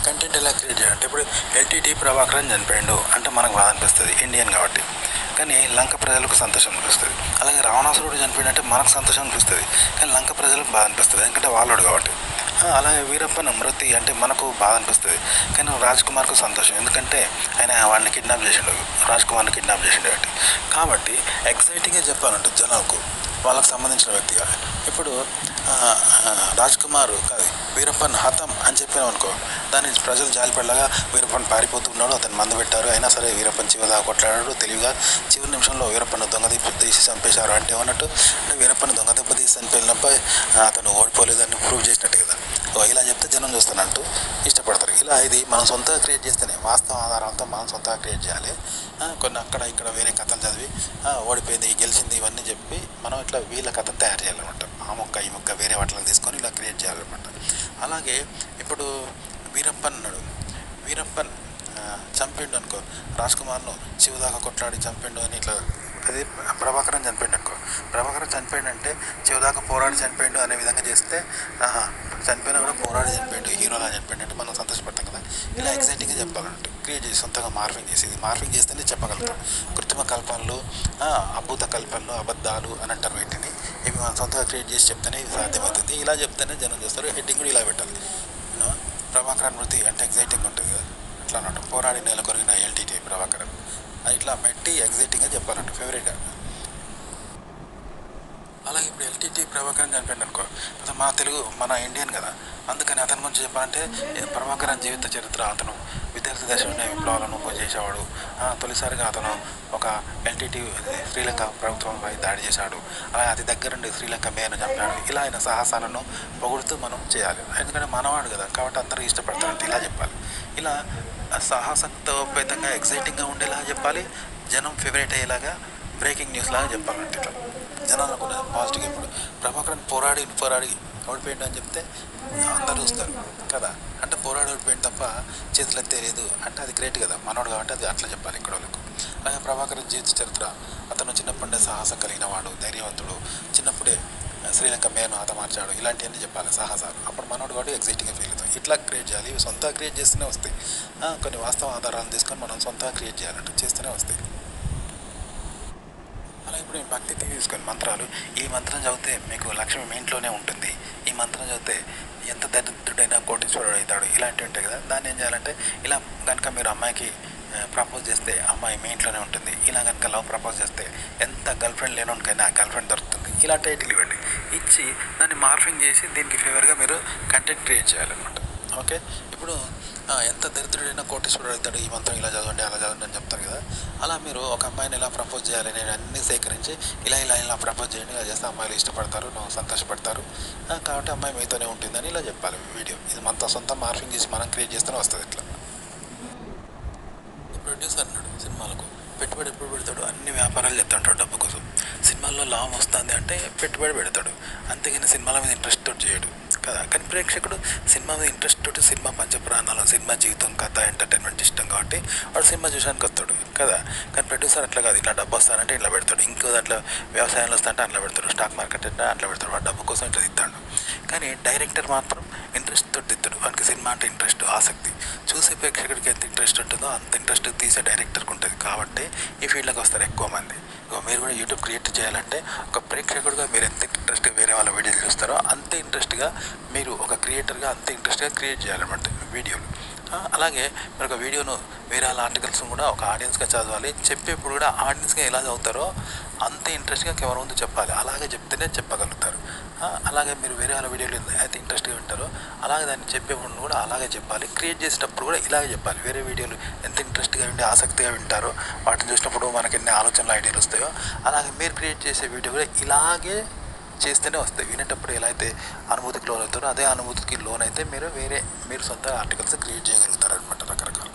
Content ఎలా create చేయాలంటే ఇప్పుడు ఎల్టీటీ ప్రభాకరన్ చనిపోయిండు అంటే మనకు బాధ అనిపిస్తుంది ఇండియన్ కాబట్టి, కానీ లంక ప్రజలకు సంతోషం అనిపిస్తుంది. అలాగే రావణాసురుడు చనిపోయిందంటే మనకు సంతోషం అనిపిస్తుంది, కానీ లంక ప్రజలకు బాధ అనిపిస్తుంది ఎందుకంటే వాళ్ళోడు కాబట్టి. అలాగే వీరప్పన్ మృతి అంటే మనకు బాధ అనిపిస్తుంది, కానీ రాజ్ కుమార్కు సంతోషం ఎందుకంటే ఆయన వాడిని కిడ్నాప్ చేసిండు, రాజ్ కుమార్ని కిడ్నాప్ చేసిండు కాబట్టి ఎక్సైటింగ్గా చెప్పాలంటే జనాలకు వాళ్ళకు సంబంధించిన వ్యక్తిగా. ఇప్పుడు రాజ్ కుమార్ కాదు వీరప్పన్ హతం అని చెప్పినాం అనుకో, దాన్ని ప్రజలు జాలిపడలాగా వీరప్పన్ పారిపోతున్నాడు, అతను మందు పెట్టారు, అయినా సరే వీరప్పన్ చివరిదా కొట్లాడాడు తెలివిగా, చివరి నిమిషంలో వీరప్పన్ దొంగ దెబ్బ తీసి చంపేశారు అంటే ఏమన్నట్టు, అంటే వీరప్పన్ దొంగ దెబ్బ తీసి చనిపోయినప్పుడు అతను ఓడిపోలేదని ప్రూవ్ చేసినట్టు కదా. ఇలా చెప్తే జనం చూస్తానంటూ ఇష్టపడతారు. ఇలా ఇది మనం సొంతంగా క్రియేట్ చేస్తేనే, వాస్తవ ఆధారాలతో మనం సొంతంగా క్రియేట్ చేయాలి. కొన్ని అక్కడ ఇక్కడ వేరే కథలు చదివి ఓడిపోయింది గెలిచింది ఇవన్నీ చెప్పి మనం ఇట్లా వీళ్ళ కథ తయారు చేయాలన్నమాట. ఆ మొక్క ఈ మొక్క వేరే వాటిని తీసుకొని ఇలా క్రియేట్ చేయాలన్నమాట. అలాగే ఇప్పుడు వీరప్పన్ చంపిండు అనుకో, రాజ్ కుమార్ను చివరిదాకా కొట్లాడి చంపిండు అని ఇట్లా, అది ప్రభాకరన్ చనిపోయిండు అనుకో, ప్రభాకరన్ చనిపోయిండంటే చివరిదాకా పోరాడి చనిపోయిండు అనే విధంగా చేస్తే చనిపోయినా కూడా పోరాడి చనిపోయిండు, హీరోలా చనిపోయిండు అంటే మనం సంతోషపడతాం కదా. ఇలా ఎగ్జైటింగ్గా చెప్పాలంటే క్రియేట్ చేసి సొంతంగా మార్ఫింగ్ చేసి, ఇది మార్ఫింగ్ చేస్తేనే చెప్పగలుగుతాం. కృత్రిమ కల్పనలు, అద్భుత కల్పనలు, అబద్ధాలు అని అంటారు వీటిని. ఇవి మనం సొంతంగా క్రియేట్ చేసి చెప్తేనే ఇది సాధ్యమవుతుంది. ఇలా చెప్తేనే జనం చేస్తారు. హెడ్డింగ్ కూడా ఇలా పెట్టాలి, ప్రభాకరన్ మృతి అంటే ఎగ్జైటింగ్ ఉంటుంది కదా, అట్లా అన్నట్టు పోరాడి నెల కొరిగిన ఎల్టీటీ ప్రభాకరన్ ఇట్లా పెట్టి ఎగ్జైటింగ్గా చెప్పాలంటే ఫేవరెట్గా. అలాగే ఇప్పుడు ఎల్టీటీ ప్రభాకరన్ చనిపోయింది అనుకో, అతను మన తెలుగు మన ఇండియన్ కదా, అందుకని అతని గురించి చెప్పాలంటే ప్రభాకరన్ జీవిత చరిత్ర, అతను విద్యార్థి దశలోనే విప్లవాలను చేసేవాడు, తొలిసారిగా అతను ఒక ఎల్టీటీ శ్రీలంక ప్రభుత్వంపై దాడి చేశాడు, అలాగే అతి దగ్గరుండి శ్రీలంక మేయర్ను చంపాడు. ఇలా ఆయన సాహసాలను పొగుడుతూ మనం చేయాలి, ఎందుకంటే మనవాడు కదా కాబట్టి అందరూ ఇష్టపడతారంటే ఇలా చెప్పాలి. ఇలా సాహసోపేతంగా ఎక్సైటింగ్గా ఉండేలా చెప్పాలి, జనం ఫేవరెట్ అయ్యేలాగా బ్రేకింగ్ న్యూస్ లాగా చెప్పాలంటే ఇట్లా జనాలకు పాజిటివ్గా. ఇప్పుడు ప్రభాకరన్ పోరాడి ఓడిపోయిండు అని చెప్తే అందరూ చూస్తారు కదా, అంటే పోరాడి ఓడిపోయింది తప్ప చేతులు ఎత్తేలేదు అంటే అది గ్రేట్ కదా, మనోడు కాబట్టి అది అట్లా చెప్పాలి ఇక్కడ వాళ్ళకు. అలాగే ప్రభాకరన్ జీవిత చరిత్ర, అతను చిన్నప్పుడే సాహసం కలిగిన వాడు, ధైర్యవంతుడు, చిన్నప్పుడే శ్రీలంక మేను హతమార్చాడు, ఇలాంటివన్నీ చెప్పాలి సాహసాలు. అప్పుడు మనోడు కాబట్టి ఎగ్జైటింగ్గా ఫీల్ అవుతాం. ఇట్లా క్రియేట్ చేయాలి, ఇవి సొంతంగా క్రియేట్ చేస్తూనే వస్తాయి. కొన్ని వాస్తవ ఆధారాలను తీసుకొని మనం సొంతంగా క్రియేట్ చేయాలంటే చేస్తూనే వస్తాయి. అలా ఇప్పుడు భక్తి తీసుకొని మంత్రాలు, ఈ మంత్రం చదివితే మీకు లక్ష్మి మీ ఇంట్లోనే ఉంటుంది, ఈ మంత్రం చదివితే ఎంత దరిద్రుడైనా కోటీశ్వరుడు అవుతాడు, ఇలాంటివి ఉంటాయి కదా. దాన్ని ఏం చేయాలంటే ఇలా కనుక మీరు అమ్మాయికి ప్రపోజ్ చేస్తే అమ్మాయి మీ ఇంట్లోనే ఉంటుంది, ఇలా కనుక లవ్ ప్రపోజ్ చేస్తే ఎంత గర్ల్ ఫ్రెండ్ లేనోనికైనా గర్ల్ ఫ్రెండ్ దొరుకుతుంది, ఇలా టైటిల్ ఇవ్వండి. ఇచ్చి దాన్ని మార్ఫింగ్ చేసి దీనికి ఫేవర్గా మీరు కంటెంట్ క్రియేట్ చేయాలన్నమాట. ఓకే, ఇప్పుడు ఎంత దరిద్రుడైనా కోటీశ్వరుడు అవుతాడు, ఈ మంత్రం ఇలా చదవండి అలా చదవండి అని చెప్తారు కదా. అలా మీరు ఒక అమ్మాయిని ఇలా ప్రపోజ్ చేయాలి, నేను అన్నీ సేకరించి ఇలా ప్రపోజ్ చేయండి, ఇలా చేస్తే అమ్మాయిలు ఇష్టపడతారు, సంతోషపడతారు, కాబట్టి అమ్మాయి మీతోనే ఉంటుందని ఇలా చెప్పాలి వీడియో. ఇది మనతో సొంత మార్ఫింగ్ చేసి మనం క్రియేట్ చేస్తూనే వస్తుంది. ఇట్లా ప్రొడ్యూసర్ అన్నాడు సినిమాలకు పెట్టుబడి ఎప్పుడు పెడతాడు, అన్ని వ్యాపారాలు చెప్తాడు డబ్బు కోసం. సినిమాల్లో లాభం వస్తుంది అంటే పెట్టుబడి పెడతాడు, అంతేగాని సినిమాల మీద ఇంట్రెస్ట్ తోటి చేయడు కదా. కానీ ప్రేక్షకుడు సినిమా మీద ఇంట్రెస్ట్ తోటి, సినిమా పంచప్రాణాలు, సినిమా జీవితం, కథ, ఎంటర్టైన్మెంట్ ఇష్టం కాబట్టి వాడు సినిమా చూసానికి వస్తాడు కదా. కానీ ప్రొడ్యూసర్ అట్లా కాదు, ఇట్లా డబ్బు వస్తానంటే ఇట్లా పెడతాడు, ఇంకో దాంట్లో వ్యవసాయంలో వస్తానంటే అట్లా పెడతాడు, స్టాక్ మార్కెట్ అంటే అట్లా పెడతాడు, వాడు డబ్బు కోసం ఇట్లా తిత్తాడు. కానీ డైరెక్టర్ మాత్రం ఇంట్రెస్ట్ తోటి తిత్తాడు, వానికి సినిమా అంటే ఇంట్రెస్ట్, ఆసక్తి. చూసే ప్రేక్షకుడికి ఎంత ఇంట్రెస్ట్ ఉంటుందో అంత ఇంట్రెస్ట్ తీసే డైరెక్టర్కి ఉంటుంది, కాబట్టి ఈ ఫీల్డ్లోకి వస్తారు ఎక్కువ మంది. మీరు కూడా యూట్యూబ్ క్రియేట్ చేయాలంటే ఒక ప్రేక్షకుడిగా మీరు ఎంత ఇంట్రెస్ట్గా వేరే వాళ్ళ వీడియోలు చూస్తారో అంతే ఇంట్రెస్ట్గా మీరు ఒక క్రియేటర్గా అంతే ఇంట్రెస్ట్గా క్రియేట్ చేయాలన్నమాట వీడియోలు. అలాగే మీరు ఒక వీడియోను వేరే వాళ్ళ ఆర్టికల్స్ను కూడా ఒక ఆడియన్స్గా చదవాలి, చెప్పేప్పుడు కూడా ఆడియన్స్గా ఎలా చదువుతారో అంతే ఇంట్రెస్ట్గా కెమెరా ముందు చెప్పాలి, అలాగే చెప్తేనే చెప్పగలుగుతారు. అలాగే మీరు వేరే వాళ్ళ వీడియోలు అయితే ఇంట్రెస్ట్గా వింటారో అలాగే దాన్ని చెప్పేప్పుడు కూడా అలాగే చెప్పాలి, క్రియేట్ చేసేటప్పుడు కూడా ఇలాగే చెప్పాలి. వేరే వీడియోలు ఎంత ఇంట్రెస్ట్గా వింటే ఆసక్తిగా వింటారో, వాటిని చూసినప్పుడు మనకి ఎన్ని ఆలోచనలు ఐడియాలు వస్తాయో అలాగే మీరు క్రియేట్ చేసే వీడియో కూడా ఇలాగే చేస్తేనే వస్తాయి. వినేటప్పుడు ఎలా అయితే అనుభూతికి లోన్ అవుతారో అదే అనుభూతికి లోన్ అయితే మీరు సొంత ఆర్టికల్స్ క్రియేట్ చేయగలుగుతారు అనమాట. రకరకాల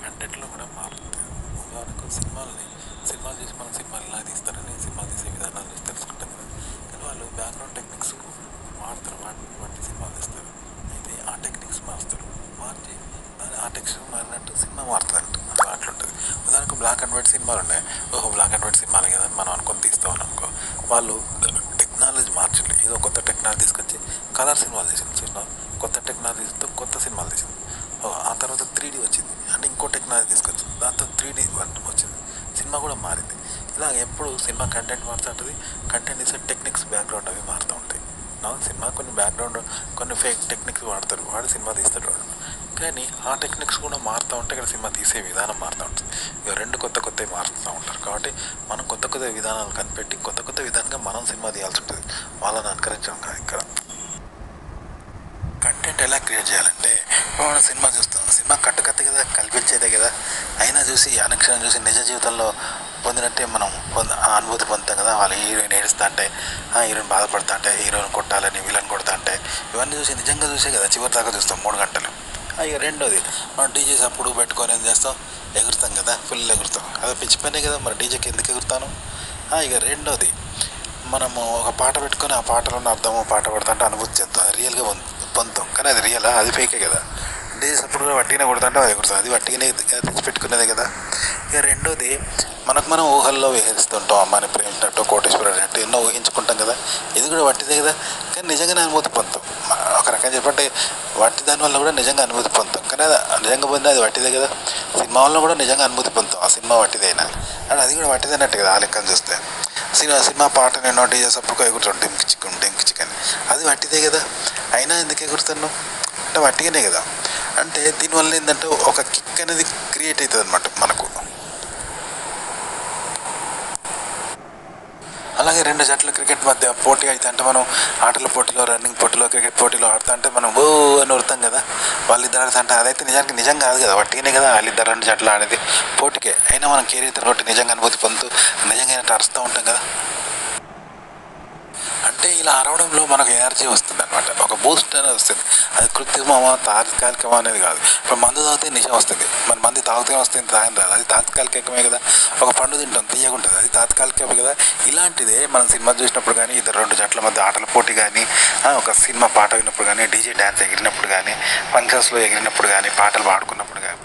కంటెంట్లో కూడా మారుతుంది. ఉదాహరణకు సినిమాలు చేసి మనం సినిమాలు ఇలా తీస్తారని సినిమాలు తీసే విధానాలు చూసి తెలుసుకుంటాం కదా. కానీ వాళ్ళు బ్యాక్గ్రౌండ్ టెక్నిక్స్ వాడతారు, వాటి సినిమాలు తీస్తారు. అయితే ఆ టెక్నిక్స్ మార్చుతారు, మార్చి ఆ టెక్స్ట్ మారినట్టు సినిమా మారుతుందంట, అట్లుంటుంది. ఉదాహరణకు బ్లాక్ అండ్ వైట్ సినిమాలు ఉన్నాయి, బ్లాక్ అండ్ వైట్ సినిమాలు కదా మనం అనుకొని తీస్తామని అనుకో, వాళ్ళు టెక్నాలజీ మార్చలేదు, ఏదో కొత్త టెక్నాలజీ తీసుకొచ్చి కలర్ సినిమాలు చేసిన కొత్త టెక్నాలజీతో టెక్నాలజీ తీసుకొచ్చింది, దాంతో 3D వచ్చింది, సినిమా కూడా మారింది. ఇలా ఎప్పుడు సినిమా కంటెంట్ మారుతుంటుంది, కంటెంట్ ఇస్తే టెక్నిక్స్ బ్యాక్గ్రౌండ్ అవి మారుతూ ఉంటాయి. సినిమా కొన్ని బ్యాక్గ్రౌండ్ కొన్ని ఫేక్ టెక్నిక్స్ వాడతారు, వాడు సినిమా తీస్తాడు వాడు, కానీ ఆ టెక్నిక్స్ కూడా మారుతూ ఉంటే ఇక్కడ సినిమా తీసే విధానం మారుతూ ఉంటుంది. ఇక రెండు కొత్తవి మారుతూ ఉంటారు. కాబట్టి మనం కొత్త విధానాలు కనిపెట్టి కొత్త విధానంగా మనం సినిమా తీయాల్సి ఉంటుంది, వాళ్ళని అనుకరించడం కాదు. ఇక్కడ కంటెంట్ ఎలా క్రియేట్ చేయాలంటే, మనం సినిమా చూస్తాం, సినిమా కట్టుకత్తే కదా, కల్పించేదే కదా, అయినా చూసి అనుక్షణం చూసి నిజ జీవితంలో పొందినట్టే మనం అనుభూతి పొందుతాం కదా. వాళ్ళు హీరోయిన్ ఏడుస్తా అంటే, హీరోయిన్ బాధపడతా అంటే, హీరోయిన్ కొట్టాలని విలన్ కొడతా అంటే, ఇవన్నీ చూసి నిజంగా చూసే కదా చివరి దాకా చూస్తాం 3 గంటలు. ఇక రెండోది, మనం డీజేస్ అప్పుడు పెట్టుకొని ఏం చేస్తాం, ఎగురుతాం కదా, ఫుల్ ఎగురుతాం, అదే పిచ్చి పనే కదా, మరి డీజేకి ఎందుకు ఎగురుతాను. ఇక రెండోది, మనము ఒక పాట పెట్టుకొని ఆ పాటలో ఉన్న అర్థము పాట పడుతుంటే అంటే అనుభూతి చెందుతాం, అది రియల్గా పొందుతాం, కానీ అది రియలా, అది ఫేకే కదా. డీజేస్ అప్పుడు కూడా వట్టిగానే కొడుతుంటే అది ఎగురుతాం, అది వట్టిగానే తెచ్చి పెట్టుకునేదే కదా. ఇక రెండోది, మనం ఊహల్లో విహరిస్తుంటాం, అమ్మాయిని ప్రేమించినట్టు, కోటేశ్వరుడు అంటే ఎన్నో ఊహించుకుంటాం కదా, ఇది కూడా వట్టిదే కదా, కానీ నిజంగానే అనుభూతి పొందుతాం. ఒక రకంగా చెప్పంటే వట్టి దానివల్ల కూడా నిజంగా అనుభూతి పొందుతాం, కానీ అది నిజంగా పొందిన అది వట్టిదే కదా. సినిమా వల్ల కూడా నిజంగా అనుభూతి పొందుతాం, ఆ సినిమా వట్టిదైనా, అండ్ అది కూడా వట్టిదైనట్టు కదా ఆ లెక్కను చూస్తే. సినిమా పాట నేను డీజేస్ అప్పుడు ఎగురుతాం, డింక్ చికెన్, అది వట్టిదే కదా, అయినా ఎందుకు ఎగురుతున్నాం అంటే వట్టిగానే కదా. అంటే దీనివల్ల ఏంటంటే ఒక కిక్ అనేది క్రియేట్ అవుతుంది అనమాట మనకు. అలాగే రెండు జట్ల క్రికెట్ మధ్య పోటీ అయితే అంటే మనం ఆటల పోటీలో, రన్నింగ్ పోటీలో, క్రికెట్ పోటీలో ఆడుతా అంటే మనం ఓ అని ఉడతాం కదా, వాళ్ళిద్దరు ఆడుతా అంటే అదైతే నిజం కాదు కదా, వట్టిగానే కదా వాళ్ళిద్దరు రెండు జట్లు ఆడేది పోటీకే, అయినా మనం కేరీతో కొట్టి నిజంగా అనుభూతి పొందుతూ నిజంగా అరుస్తూ ఉంటాం కదా. అంటే ఇలా అరవడంలో మనకు ఎనర్జీ వస్తుంది అనమాట, ఒక బూస్ట్ అనేది వస్తుంది. అది కృత్రిమమా తాత్కాలికమా అనేది కాదు. ఇప్పుడు మందు తాగితే నిజం వస్తుంది, మన మంది తాగితే వస్తుంది, తాగని రాదు, అది తాత్కాలికమే కదా. ఒక పండు తింటాం, తీయగుంటుంది, అది తాత్కాలికమే కదా. ఇలాంటిదే మనం సినిమా చూసినప్పుడు కానీ, ఇద్దరు రెండు జట్ల మధ్య ఆటల పోటీ కానీ, ఒక సినిమా పాట విన్నప్పుడు కానీ, డీజే డ్యాన్స్ ఎగిరినప్పుడు కానీ, ఫంక్షన్స్లో ఎగిరినప్పుడు కానీ, పాటలు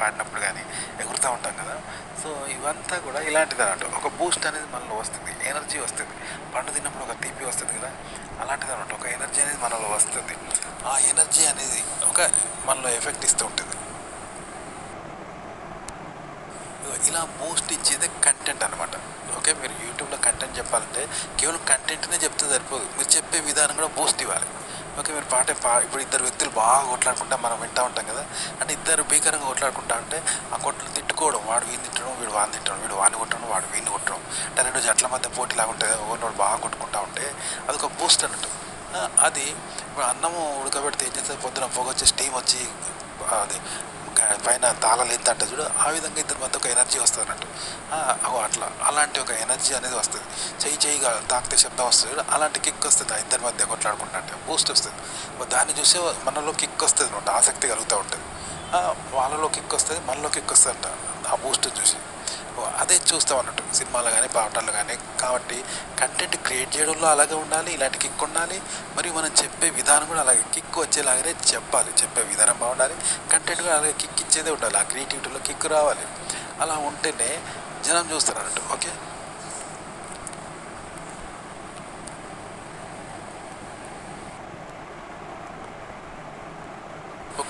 పాడినప్పుడు కానీ ఎగురుతూ ఉంటాం కదా. సో ఇవంతా కూడా ఇలాంటిది అన్నట్టు, ఒక బూస్ట్ అనేది మనలో వస్తుంది, ఎనర్జీ వస్తుంది. పండు తిన్నప్పుడు ఒక తీపి వస్తుంది కదా, అలాంటిది అన్నట్టు ఒక ఎనర్జీ అనేది మనలో వస్తుంది. ఆ ఎనర్జీ అనేది ఒక మనలో ఎఫెక్ట్ ఇస్తూ ఉంటుంది. ఇలా బూస్ట్ ఇచ్చేదే కంటెంట్ అనమాట. ఓకే, మీరు యూట్యూబ్లో కంటెంట్ చెప్పాలంటే కేవలం కంటెంట్నే చెప్తే సరిపోదు, మీరు చెప్పే విధానం కూడా బూస్ట్ ఇవ్వాలి. ఓకే, మీరు ఇప్పుడు ఇద్దరు వ్యక్తులు బాగా కొట్లాడుకుంటా మనం వింటూ ఉంటాం కదా, అంటే ఇద్దరు భీకరంగా కొట్లాడుకుంటా ఉంటే ఆ కొట్లు తిట్టుకోవడం, వాడు వీని తిట్టడం, వీడు వాడిని తిట్టడం, వీడు వాడిని కొట్టడం, వాడు వీడిని కొట్టడం, అంటే రెండు జట్ల మధ్య పోటీ లాగా ఉంటుంది. ఒకటి బాగా కొట్టుకుంటా ఉంటే అదొక బూస్ట్ అన్నట్టు. అది ఇప్పుడు అన్నము ఉడకబెడితే ఏం చేస్తే పొద్దున పొగ వచ్చి స్టీమ్ వచ్చి అది పైన తాళాలు ఎంత అంటే చూడు, ఆ విధంగా ఇద్దరి మధ్య ఒక ఎనర్జీ వస్తుంది అన్నట్టు. అలాంటి ఒక ఎనర్జీ అనేది వస్తుంది. చెయ్యిగా తాకితే శబ్దం వస్తుంది చూడు, అలాంటి కిక్ వస్తుంది ఆ ఇద్దరి మధ్య కొట్లాడుకుంటా అంటే, బూస్ట్ వస్తుంది. దాన్ని చూసే మనలో కిక్ వస్తుంది అనమాట, ఆసక్తి కలుగుతూ ఉంటుంది. వాళ్ళలో కిక్ వస్తుంది, మనలో కిక్ వస్తుంది అంట ఆ బూస్ట్ చూసి. అదే చూస్తాం అన్నట్టు సినిమాలు కానీ పాటలు కానీ. కాబట్టి కంటెంట్ క్రియేట్ చేయడంలో అలాగే ఉండాలి, ఇలాంటి కిక్ ఉండాలి, మరియు మనం చెప్పే విధానం కూడా అలాగే కిక్ వచ్చేలాగానే చెప్పాలి. చెప్పే విధానం బాగుండాలి, కంటెంట్ కూడా అలాగే కిక్ ఇచ్చేదే ఉండాలి, ఆ క్రియేటివిటీలో కిక్ రావాలి. అలా ఉంటేనే జనం చూస్తారు అన్నట్టు. ఓకే,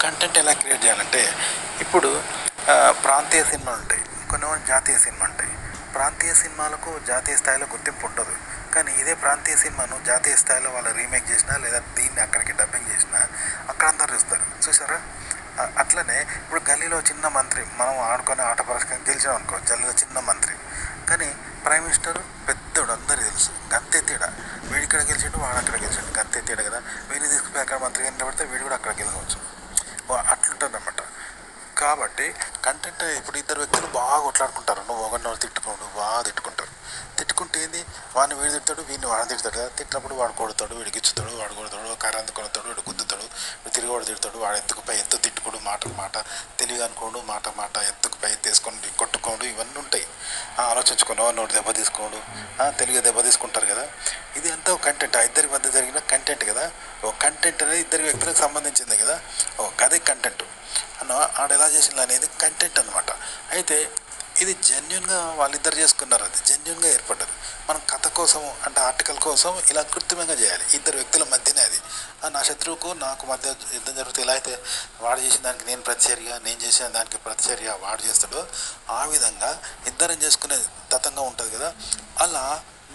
కంటెంట్ ఎలా క్రియేట్ చేయాలంటే, ఇప్పుడు ప్రాంతీయ సినిమాలు ఉంటాయి, కొన్ని జాతీయ సినిమా ఉంటాయి. ప్రాంతీయ సినిమాలకు జాతీయ స్థాయిలో గుర్తింపు ఉండదు, కానీ ఇదే ప్రాంతీయ సినిమాను జాతీయ స్థాయిలో వాళ్ళు రీమేక్ చేసినా లేదా దీన్ని అక్కడికి డబ్బింగ్ చేసినా అక్కడ అందరు చూసారా. అట్లనే ఇప్పుడు గల్లీలో చిన్న మంత్రి, మనం ఆడుకొని ఆట పరస్కరం గెలిచాం అనుకో, గల్లీలో చిన్న మంత్రి, కానీ ప్రైమ్ మినిస్టర్ పెద్దోడు అందరికీ తెలుసు, గంతే తేడా. వీడి ఇక్కడ గెలిచిండు, వాడు అక్కడ గెలిచిండు, గంతే తేడా కదా. వీడిని తీసుకుపోయి అక్కడ మంత్రిగా నిలబడితే వీడు కూడా అక్కడ గెలవచ్చు, అట్లుంటుంది అన్నమాట. కాబట్టి కంటెంట్, ఇప్పుడు ఇద్దరు వ్యక్తులు బాగా కొట్లాడుకుంటారు, నువ్వు ఒకరిని తిట్టుకోండు, బాగా తిట్టుకుంటే ఏంది, వాడిని వీడు తిడతాడు, వీడిని వాడిని తిడతాడు కదా. తిట్టినప్పుడు వాడు కొడతాడు, వీడికి ఇచ్చుతాడు, వాడు కొడతాడు, కర్ర అందుకొడతాడు, వీడు గుద్దుతాడు, తిరిగి వాడు తిడతాడు, వాడు ఎత్తుకుపై ఎత్తు తిట్టుకోడు, మాట తెలివి అనుకోడు, మాట ఎత్తుకుపై తీసుకొని కొట్టుకోడు, ఇవన్నీ ఉంటాయి. ఆలోచించుకోను, నోటి దెబ్బ తీసుకోడు, తెలివిగా దెబ్బ తీసుకుంటారు కదా. ఇది అంతా కంటెంట్, ఇద్దరి మధ్య జరిగిన కంటెంట్ కదా. ఓ కంటెంట్ అనేది ఇద్దరి వ్యక్తులకు సంబంధించింది కదా, ఓ అదే కంటెంట్ ఆడ ఎలా చేసింది అనేది కంటెంట్ అనమాట. అయితే ఇది జెన్యున్గా వాళ్ళిద్దరు చేసుకున్నారు, అది జెన్యున్గా ఏర్పడ్డది. మనం కథ కోసం అంటే ఆర్టికల్ కోసం ఇలా కృత్రిమంగా చేయాలి. ఇద్దరు వ్యక్తుల మధ్యనే అది. నా శత్రువుకు నాకు మధ్య యుద్ధం జరిగితే ఎలా అయితే వాడు చేసిన దానికి నేను ప్రతిచర్య, నేను చేసిన దానికి ప్రతిచర్య వాడు చేస్తాడో ఆ విధంగా ఇద్దరం చేసుకునే తతంగా ఉంటుంది కదా. అలా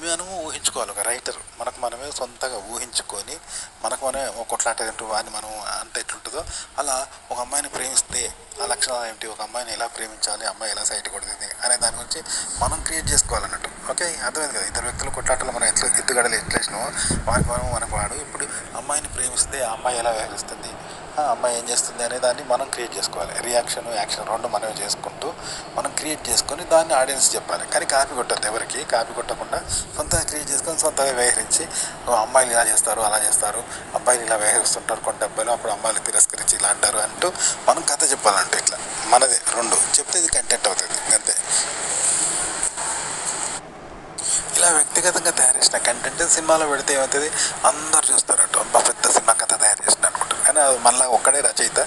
మనము ఊహించుకోవాలి. ఒక రైటర్ మనకు మనమే సొంతంగా ఊహించుకొని మనకు మనమే ఒక కొట్లాట ఏంటో అని మనం అంటే ఎట్లుంటుందో అలా ఒక అమ్మాయిని ప్రేమిస్తే ఆ లక్షణాలు ఏమిటి, ఒక అమ్మాయిని ఎలా ప్రేమించాలి, అమ్మాయి ఎలా సైట్ కొడుతుంది అనే దాని గురించి మనం క్రియేట్ చేసుకోవాలన్నట్టు. ఓకే, అర్థమైంది కదా. ఇద్దరు వ్యక్తుల కొట్లాటలు మనం ఎత్తుగడలు ఎట్లేసినామో వానికి మనకు వాడు ఇప్పుడు అమ్మాయిని ప్రేమిస్తే ఆ అమ్మాయి ఎలా వ్యవహరిస్తుంది, ఆ అమ్మాయి ఏం చేస్తుంది అనే దాన్ని మనం క్రియేట్ చేసుకోవాలి. రియాక్షన్ యాక్షన్ రెండు మనమే చేసుకుంటూ మనం క్రియేట్ చేసుకొని దాన్ని ఆడియన్స్ చెప్పాలి. కానీ కాపీ కొట్టద్దు, ఎవరికి కాపీ కొట్టకుండా సొంతంగా క్రియేట్ చేసుకొని సొంతంగా వ్యవహరించి అమ్మాయిలు ఇలా చేస్తారు అలా చేస్తారు, అబ్బాయిలు ఇలా వ్యవహరిస్తుంటారు కొంత అబ్బాయిలు, అప్పుడు అమ్మాయిలు తిరస్కరించి ఇలా అంటారు అంటూ మనం కథ చెప్పాలంటే ఇట్లా మనది రెండు చెప్తే ఇది కంటెంట్ అవుతుంది అంతే. ఇలా వ్యక్తిగతంగా తయారు చేసిన కంటెంట్ సినిమాలో పెడితే ఏమవుతుంది, అందరు చూస్తారట అబ్బా పెద్ద సినిమా కథ తయారు చేసిన అనుకుంటారు. కానీ అది మళ్ళీ ఒక్కడే రచయిత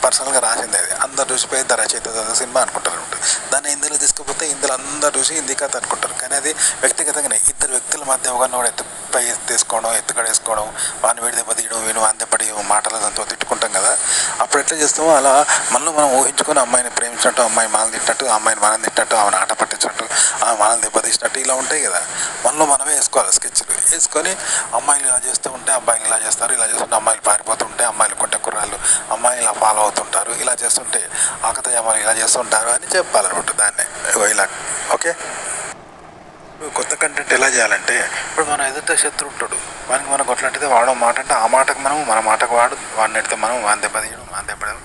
పర్సనల్గా రాసింది, అది అందరు చూసి పెద్ద రచయిత సినిమా అనుకుంటారు అనమాట. దాన్ని హిందీలో తీసుకుపోతే ఇందులో అందరు చూసి హిందీ కథ అనుకుంటారు. కానీ అది వ్యక్తిగతంగానే ఇద్దరు వ్యక్తుల మధ్య ఒకరినొకడు ఎత్తుపై తీసుకోవడం, ఎత్తుకడేసుకోవడం, వాడిని వీడి దెబ్బ తీయడం, వీడు వాని దెబ్బడి మాటలతో తిట్టుకుంటాం కదా. అప్పుడు ఎట్లా చేస్తామో అలా మనలో మనం ఊహించుకొని అమ్మాయిని ప్రేమించినట్టు, అమ్మాయి మనల్ని తిట్టినట్టు, అమ్మాయిని మనం తిట్టినట్టు, ఆమెను ఆట పట్టించినట్టు, మనల్ని దెబ్బతీసినట్టు ఇలా ఉంటాయి కదా. మనలో మనమే వేసుకోవాలి స్కెచ్లు. వేసుకొని అమ్మాయిలు ఇలా చేస్తూ ఉంటే అబ్బాయిలు ఇలా చేస్తారు, ఇలా చేస్తుంటే అమ్మాయిలు పారిపోతుంటే, అమ్మాయిలు కొట్టే కుర్రాళ్ళు అమ్మాయిలు ఇలా ఫాలో అవుతుంటారు, ఇలా చేస్తుంటే ఆకతాయి ఇలా చేస్తుంటారు అని చెప్పాలన్నమాట దాన్నే ఇలా. ఓకే, కొత్త కంటెంట్ ఎలా చేయాలంటే ఇప్పుడు మన ఎదుట శత్రు ఉంటాడు, వానికి మనకు కొట్లాంటిదే వాడడం మాట అంటే ఆ మాటకు మనం మన మాటకు వాడిని ఎడితే మనం వాని దెబ్బ తీయడం, వాని దెబ్బడం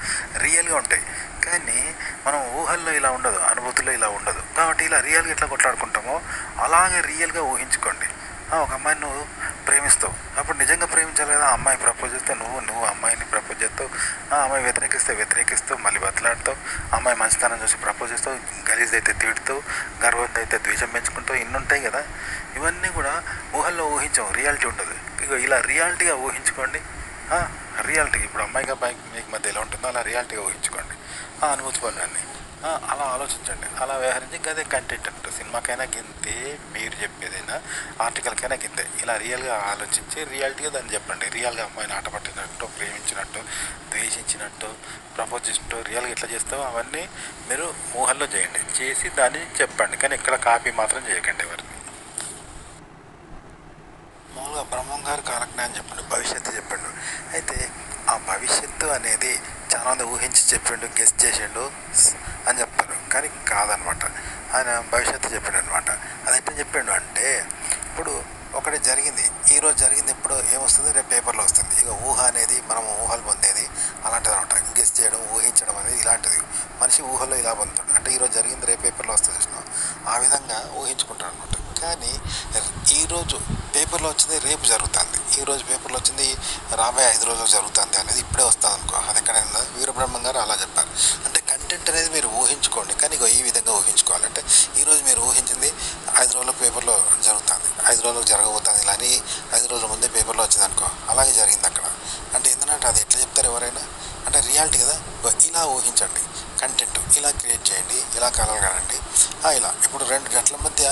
రియల్గా ఉంటాయి. కానీ మనం ఊహల్లో ఇలా ఉండదు, అనుభూతుల్లో ఇలా ఉండదు. కాబట్టి ఇలా రియల్గా ఎట్లా కొట్లాడుకుంటామో అలాగే రియల్గా ఊహించుకోండి. ఒక అమ్మాయిని నువ్వు ప్రేమిస్తావు, అప్పుడు నిజంగా ప్రేమించాలి కదా. అమ్మాయి ప్రపోజ్ చేస్తే నువ్వు అమ్మాయిని ప్రపోజ్ చేస్తావు, అమ్మాయి వ్యతిరేకిస్తావు, మళ్ళీ బతలాడుతావు, అమ్మాయి మంచితనం చూసి ప్రపోజ్ చేస్తావు, గలీజ్ అయితే తిడుతావు, గర్వంతో అయితే ద్వేషం పెంచుకుంటావు, ఇన్ని ఉంటాయి కదా. ఇవన్నీ కూడా ఊహల్లో ఊహించాం, రియాలిటీ ఉండదు. ఇక ఇలా రియాలిటీగా ఊహించుకోండి. రియాలిటీ ఇప్పుడు అమ్మాయికి అబ్బాయికి మీకు మధ్య ఎలా ఉంటుందో అలా రియాలిటీగా ఊహించుకోండి. అనుభూతి పనులన్నీ అలా ఆలోచించండి, అలా వ్యవహరించి అదే కంటెంట్ అంటారు. సినిమాకైనా గింతే, మీరు చెప్పేదైనా ఆర్టికల్కైనా గింతే. ఇలా రియల్గా ఆలోచించి రియాలిటీగా దాన్ని చెప్పండి. రియల్గా అమ్మాయిని ఆట పట్టినట్టు, ప్రేమించినట్టు, ద్వేషించినట్టు, ప్రపోజ్ చేసినట్టు రియల్గా ఎట్లా చేస్తావో అవన్నీ మీరు ఊహల్లో చేయండి, చేసి దాన్ని చెప్పండి. కానీ ఇక్కడ కాపీ మాత్రం చేయకండి ఎవరిని. మామూలుగా బ్రహ్మం గారు కాలజ్ఞానం చెప్పండి, భవిష్యత్తు చెప్పండు. అయితే ఆ భవిష్యత్తు అనేది చాలామంది ఊహించి చెప్పిండు, గెస్ చేసిండు అని చెప్తారు. కానీ కాదనమాట, ఆయన భవిష్యత్తు చెప్పాడు అనమాట. అది ఎట్లా చెప్పిండు అంటే ఇప్పుడు ఒకటి జరిగింది, ఈరోజు జరిగింది, ఇప్పుడు ఏమొస్తుంది రేపు పేపర్లో వస్తుంది. ఇక ఊహ అనేది మనం ఊహలు పొందేది అలాంటిది అనమాట. గెస్ చేయడం, ఊహించడం అనేది ఇలాంటిది. మనిషి ఊహలో ఇలా పొందుతాడు. అంటే ఈరోజు జరిగింది రేపు పేపర్లో వస్తుంది చూసినా ఆ విధంగా ఊహించుకుంటాడు అనమాట. కానీ ఈరోజు పేపర్లో వచ్చింది రేపు జరుగుతుంది, ఈరోజు పేపర్లో వచ్చింది రాబోయే 5 రోజులు జరుగుతుంది అనేది ఇప్పుడే వస్తుంది అనుకో. అది ఎక్కడైనా వీరబ్రహ్మం గారు అలా చెప్పారు. అంటే కంటెంట్ అనేది మీరు ఊహించుకోండి, కానీ ఈ విధంగా ఊహించుకోవాలంటే ఈరోజు మీరు ఊహించింది 5 రోజుల పేపర్లో జరుగుతుంది, 5 రోజులకు జరగబోతుంది ఇలా అని 5 రోజుల ముందే పేపర్లో వచ్చింది అనుకో. అలాగే జరిగింది అక్కడ. అంటే ఏంటంటే అది ఎట్లా చెప్తారు ఎవరైనా, అంటే రియాలిటీ కదా. ఇలా ఊహించండి, కంటెంట్ ఇలా క్రియేట్ చేయండి, ఇలా కలగలండి. ఇలా ఇప్పుడు 2 గంటల మధ్య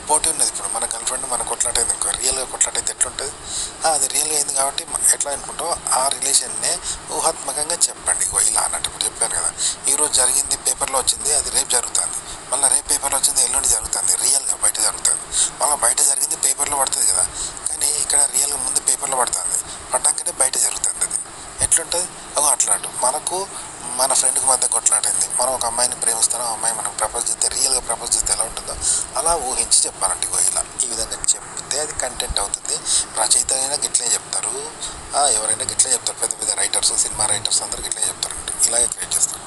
పోటీ ఉన్నది. ఇప్పుడు మన గర్ల్ ఫ్రెండ్ మన కొట్లాట అయింది అనుకో, రియల్గా కొట్లాట అయితే ఎట్లుంటుంది, అది రియల్గా అయింది కాబట్టి ఎట్లా అనుకుంటామో ఆ రిలేషన్నే ఊహాత్మకంగా చెప్పండి. ఇలా అన్నట్టు ఇప్పుడు చెప్పాను కదా, ఈరోజు జరిగింది పేపర్లో వచ్చింది, అది రేపు జరుగుతుంది, మళ్ళీ రేపు పేపర్లో వచ్చింది ఎల్లుండి జరుగుతుంది, రియల్గా బయట జరుగుతుంది. మళ్ళీ బయట జరిగింది పేపర్లో పడుతుంది కదా, కానీ ఇక్కడ రియల్గా ముందు పేపర్లో పడుతుంది, పడ్డాకనే బయట జరుగుతుంది. అది ఎట్లుంటుంది అట్లాంటి మనకు మన ఫ్రెండ్కి మధ్య కొట్లాటైంది, మనం ఒక అమ్మాయిని ప్రేమిస్తాం, అమ్మాయి మనకు ప్రపోజ్ చేస్తే, రియల్గా ప్రపోజ్ చేస్తే ఎలా ఉంటుందో అలా ఊహించి చెప్పాలంటే ఇలా ఈ విధంగా చెప్తే అది కంటెంట్ అవుతుంది. రచయిత అయినా గిట్లే చెప్తారు, ఎవరైనా గిట్లే చెప్తారు, పెద్ద పెద్ద రైటర్స్, సినిమా రైటర్స్ అందరూ గిట్లే చెప్తారు. ఇలాగే క్రియేట్ చేస్తారు.